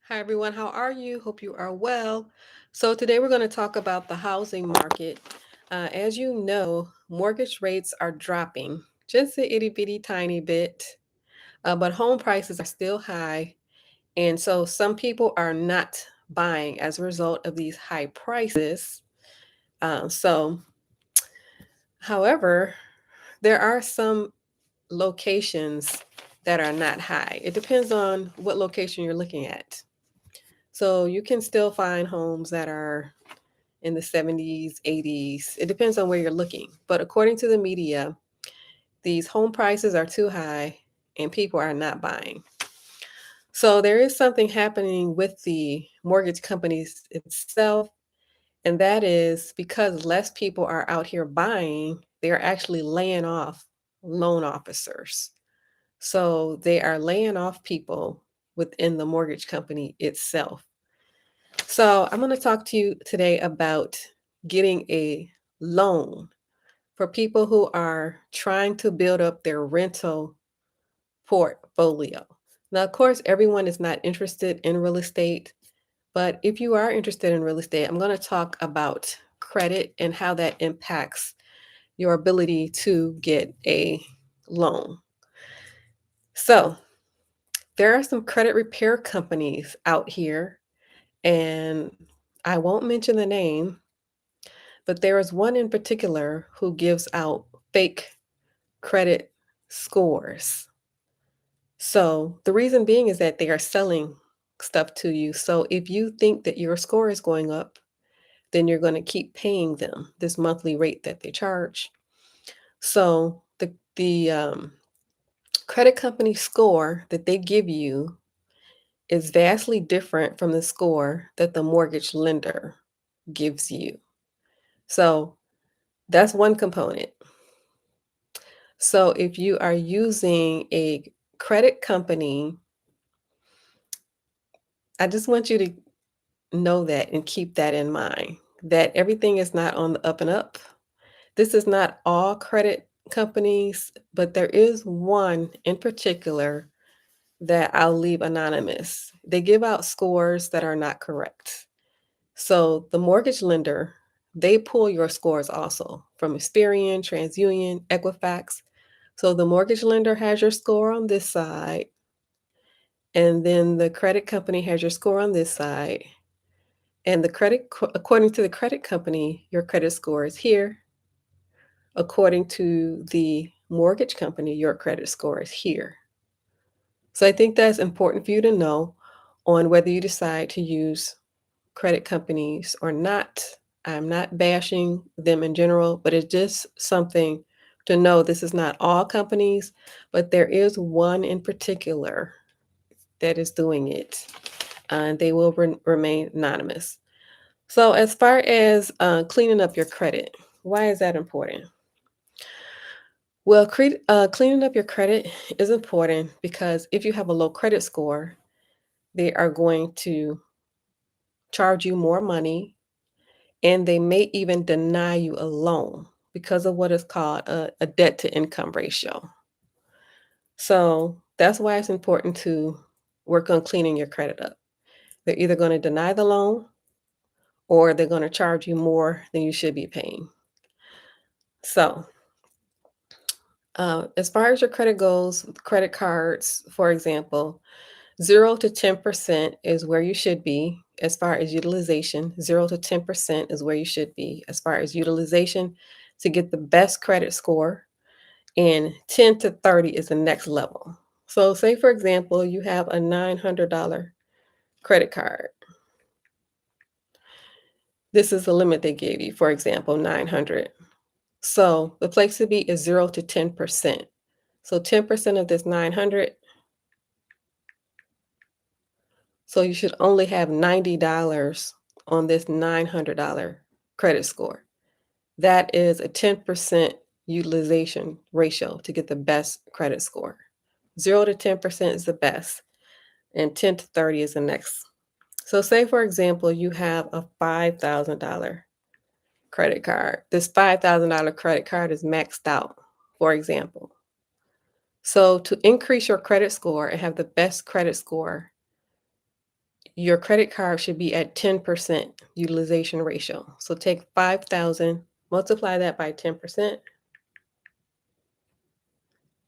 Hi, everyone. How are you? Hope you are well. So, today we're going to talk about the housing market. As you know, mortgage rates are dropping just a itty bitty tiny bit, but home prices are still high. And so, some people are not buying as a result of these high prices. So, however, there are some locations that are not high. It depends on what location you're looking at. So, you can still find homes that are in the 70s, 80s. It depends on where you're looking. But according to the media, these home prices are too high and people are not buying. So there is something happening with the mortgage companies itself, and that is because less people are out here buying, they're actually laying off loan officers. So they are laying off people within the mortgage company itself. So I'm going to talk to you today about getting a loan for people who are trying to build up their rental portfolio. Now, of course, everyone is not interested in real estate, but if you are interested in real estate, I'm going to talk about credit and how that impacts your ability to get a loan. So, there are some credit repair companies out here, and I won't mention the name, but there is one in particular who gives out fake credit scores. So the reason being is that they are selling stuff to you. So if you think that your score is going up, then you're going to keep paying them this monthly rate that they charge. So the credit company score that they give you is vastly different from the score that the mortgage lender gives you. So that's one component. So if you are using a credit company, I just want you to know that and keep that in mind, that everything is not on the up and up. This is not all credit companies, but there is one in particular that I'll leave anonymous. They give out scores that are not correct. So the mortgage lender, they pull your scores also from Experian, TransUnion, Equifax. So the mortgage lender has your score on this side, and then the credit company has your score on this side. And according to the credit company, your credit score is here. According to the mortgage company, your credit score is here. So I think that's important for you to know on whether you decide to use credit companies or not. I'm not bashing them in general, but it's just something to know. This is not all companies, but there is one in particular that is doing it, and they will remain anonymous. So, as far as cleaning up your credit, why is that important? Well, cleaning up your credit is important because if you have a low credit score, they are going to charge you more money and they may even deny you a loan because of what is called a debt to income ratio. So, that's why it's important to work on cleaning your credit up. They're either going to deny the loan or they're going to charge you more than you should be paying. So, as far as your credit goes, credit cards, for example, 0 to 10% is where you should be as far as utilization. 0 to 10% is where you should be as far as utilization to get the best credit score. And 10 to 30 is the next level. So, say for example, you have a $900 credit card. This is the limit they gave you, for example, 900. So, the place to be is 0 to 10%. So 10% of this 900, so you should only have $90 on this $900 credit score. That is a 10% utilization ratio to get the best credit score. 0 to 10% is the best, and 10 to 30 is the next. So, say for example, you have a $5,000 credit card. This $5,000 credit card is maxed out, for example. So, to increase your credit score and have the best credit score, your credit card should be at 10% utilization ratio. So take 5,000, multiply that by 10%.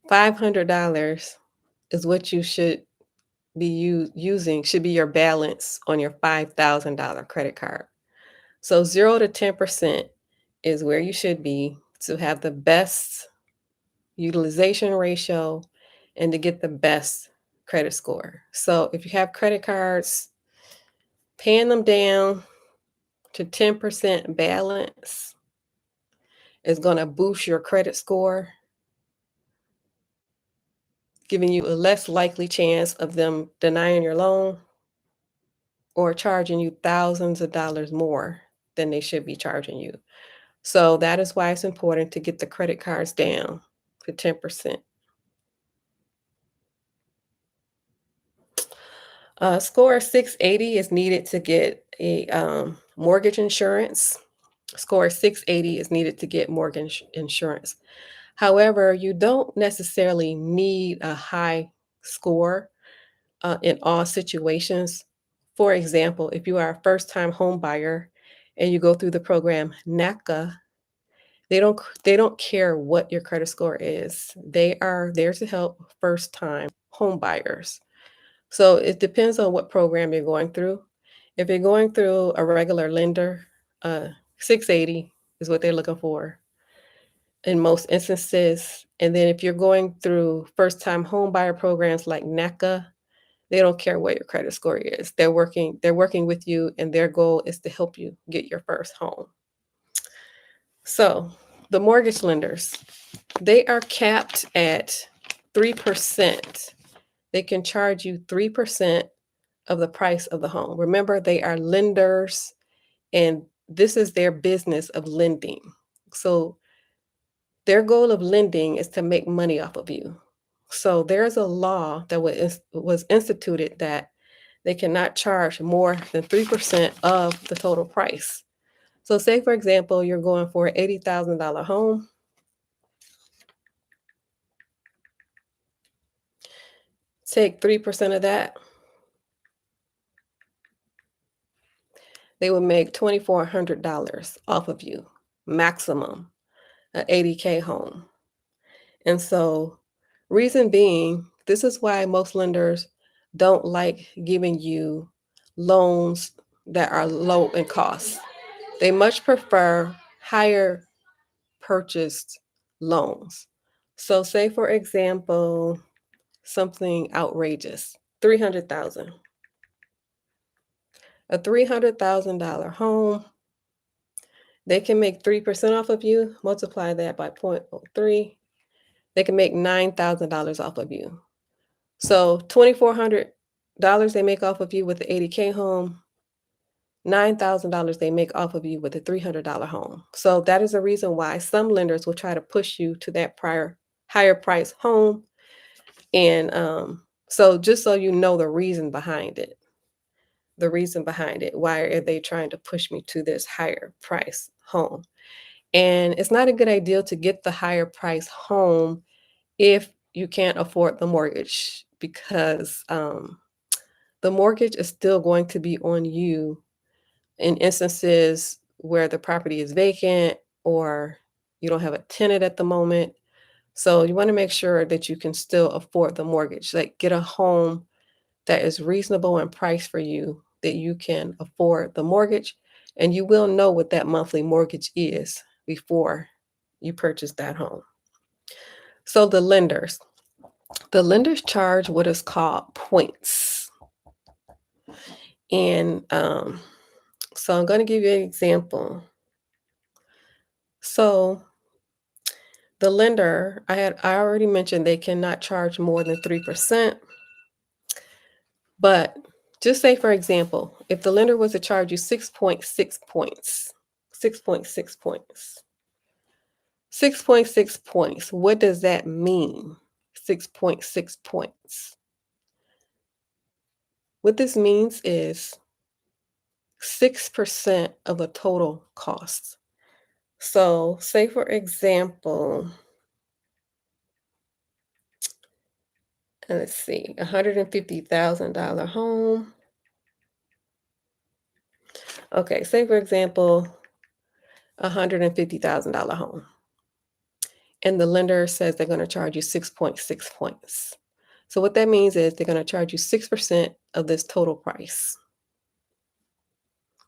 $500 is what you should be using, should be your balance on your $5,000 credit card. So 0 to 10% is where you should be to have the best utilization ratio and to get the best credit score. So if you have credit cards, paying them down to 10% balance is going to boost your credit score, giving you a less likely chance of them denying your loan or charging you thousands of dollars more than they should be charging you. So that is why it's important to get the credit cards down to 10%. Score 680 is needed to get a mortgage insurance. Score 680 is needed to get mortgage insurance. However, you don't necessarily need a high score in all situations. For example, if you are a first-time home buyer and you go through the program NACA, they don't care what your credit score is. They are there to help first-time home buyers. So it depends on what program you're going through. If you're going through a regular lender, 680 is what they're looking for in most instances. And then if you're going through first-time home buyer programs like NACA, they don't care what your credit score is. They're working with you, and their goal is to help you get your first home. So the mortgage lenders, they are capped at 3%. They can charge you 3% of the price of the home. Remember, they are lenders, and this is their business of lending. So their goal of lending is to make money off of you. So there's a law that was instituted that they cannot charge more than 3% of the total price. So say, for example, you're going for an $80,000 home. Take 3% of that. They will make $2,400 off of you, maximum, an 80K home. And so, reason being, this is why most lenders don't like giving you loans that are low in cost. They much prefer higher purchased loans. So say for example, something outrageous, 300,000. A $300,000 home, they can make 3% off of you, multiply that by 0.03. They can make $9,000 off of you. So $2,400 they make off of you with the 80K home, $9,000 they make off of you with a $300 home. So that is the reason why some lenders will try to push you to that prior higher price home. And so just so you know the reason behind it, why are they trying to push me to this higher price home? And it's not a good idea to get the higher price home if you can't afford the mortgage, because the mortgage is still going to be on you in instances where the property is vacant or you don't have a tenant at the moment. So you want to make sure that you can still afford the mortgage, like get a home that is reasonable in price for you, that you can afford the mortgage, and you will know what that monthly mortgage is before you purchase that home. So the lenders charge what is called points. And so I'm going to give you an example. So the lender, I already mentioned they cannot charge more than 3%. But just say, for example, if the lender was to charge you 6.6 points, 6.6 points, 6.6 points, what does that mean? 6.6 points. What this means is 6% of the total cost. So, say for example, let's see, $150,000 home. Okay, say for example, $150,000 home, and the lender says they're going to charge you 6.6 points. So what that means is they're going to charge you 6% of this total price.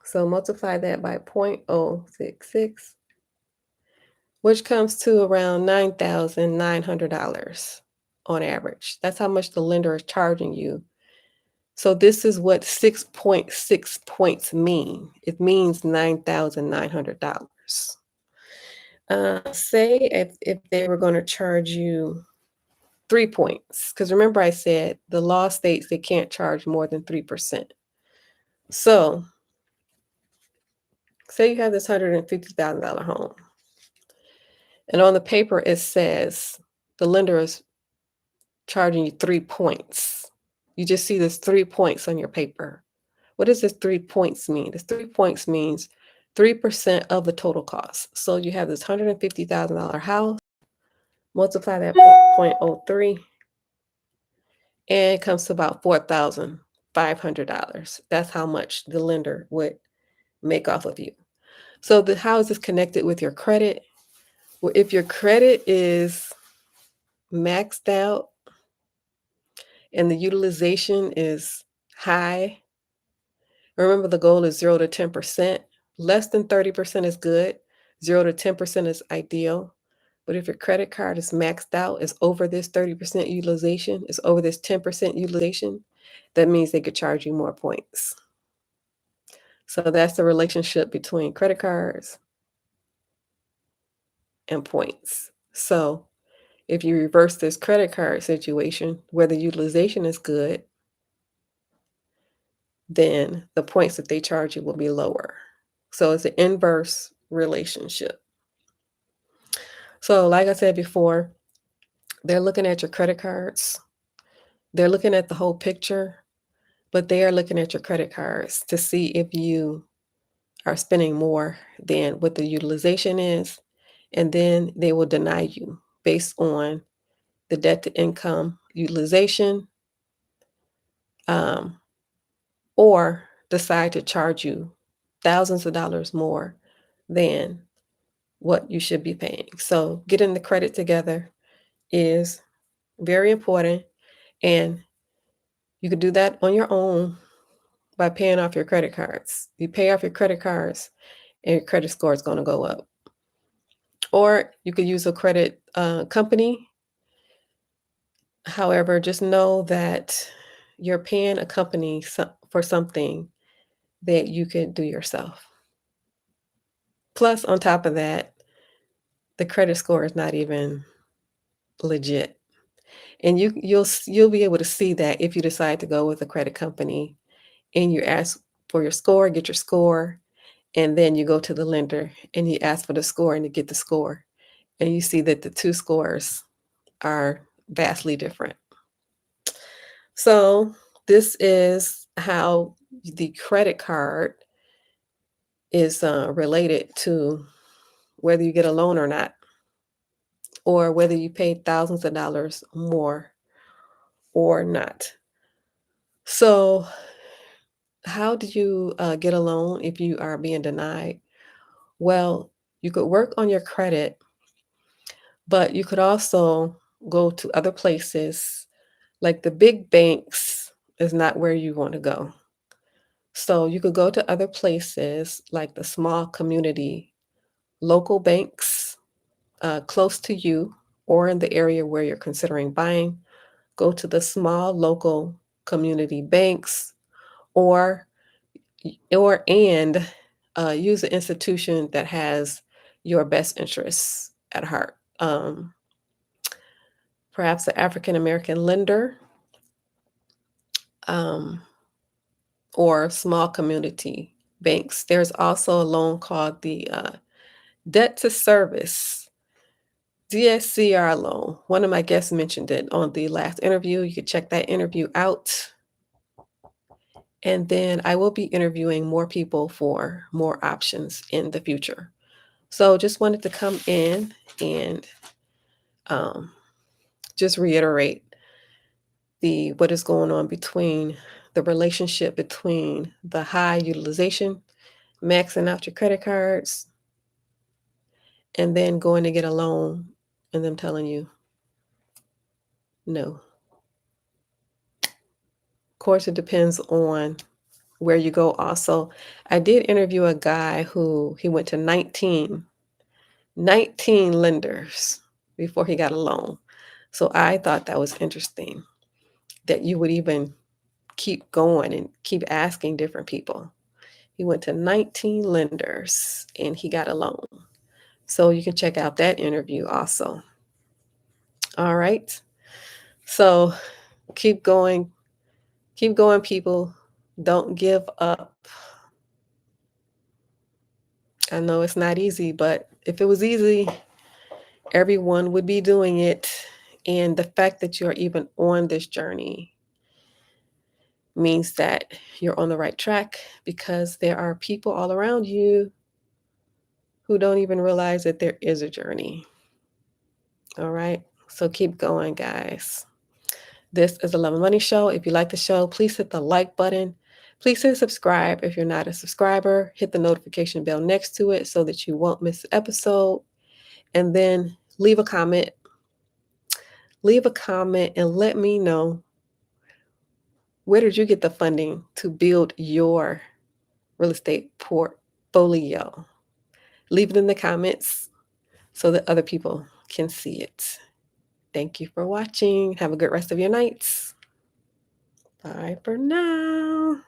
So multiply that by 0.066, which comes to around $9,900 on average. That's how much the lender is charging you. So this is what 6.6 points mean. It means $9,900. Say if they were going to charge you 3 points, because remember I said the law states they can't charge more than 3%. So say you have this $150,000 home, and on the paper it says the lender is charging you 3 points. You just see this 3 points on your paper. What does this 3 points mean? This 3 points means 3% of the total cost. So you have this $150,000 house, multiply that 0.03, and it comes to about $4,500. That's how much the lender would make off of you. So how is this connected with your credit? Well, if your credit is maxed out and the utilization is high, remember the goal is 0 to 10%. Less than 30% is good. 0 to 10% is ideal. But if your credit card is maxed out, is over this 30% utilization, is over this 10% utilization, that means they could charge you more points. So that's the relationship between credit cards and points. So if you reverse this credit card situation where the utilization is good, then the points that they charge you will be lower. So it's an inverse relationship. So like I said before, they're looking at your credit cards. They're looking at the whole picture, but they are looking at your credit cards to see if you are spending more than what the utilization is. And then they will deny you based on the debt to income utilization, um, or decide to charge you thousands of dollars more than what you should be paying. So getting the credit together is very important. And you could do that on your own by paying off your credit cards. You pay off your credit cards and your credit score is going to go up. Or you could use a credit company. However, just know that you're paying a company for something that you could do yourself. Plus, on top of that, the credit score is not even legit. And you'll be able to see that if you decide to go with a credit company and you ask for your score, get your score, and then you go to the lender and you ask for the score and you get the score. And you see that the two scores are vastly different. So this is how the credit card is related to whether you get a loan or not, or whether you pay thousands of dollars more or not. So how do you get a loan if you are being denied? Well, you could work on your credit, but you could also go to other places. Like the big banks is not where you want to go. So you could go to other places like the small community local banks close to you or in the area where you're considering buying. Go to the small local community banks or use an institution that has your best interests at heart. Perhaps an African American lender, um, or small community banks. There's also a loan called the debt to service DSCR loan. One of my guests mentioned it on the last interview. You could check that interview out. And then I will be interviewing more people for more options in the future. So just wanted to come in and um, just reiterate what is going on between the relationship between the high utilization maxing out your credit cards, and then going to get a loan and them telling you no. Of course, it depends on where you go also. I did interview a guy who he went to 19 lenders before he got a loan. So I thought that was interesting that you would even keep going and keep asking different people. He went to 19 lenders and he got a loan. So you can check out that interview also. All right. So keep going. Keep going, people. Don't give up. I know it's not easy, but if it was easy, everyone would be doing it. And the fact that you're even on this journey means that you're on the right track because there are people all around you who don't even realize that there is a journey. All right. So keep going, guys. This is the Love and Money Show. If you like the show, please hit the like button. Please hit subscribe if you're not a subscriber. Hit the notification bell next to it so that you won't miss an episode. And then leave a comment. Leave a comment and let me know, where did you get the funding to build your real estate portfolio? Leave it in the comments so that other people can see it. Thank you for watching. Have a good rest of your nights. Bye for now.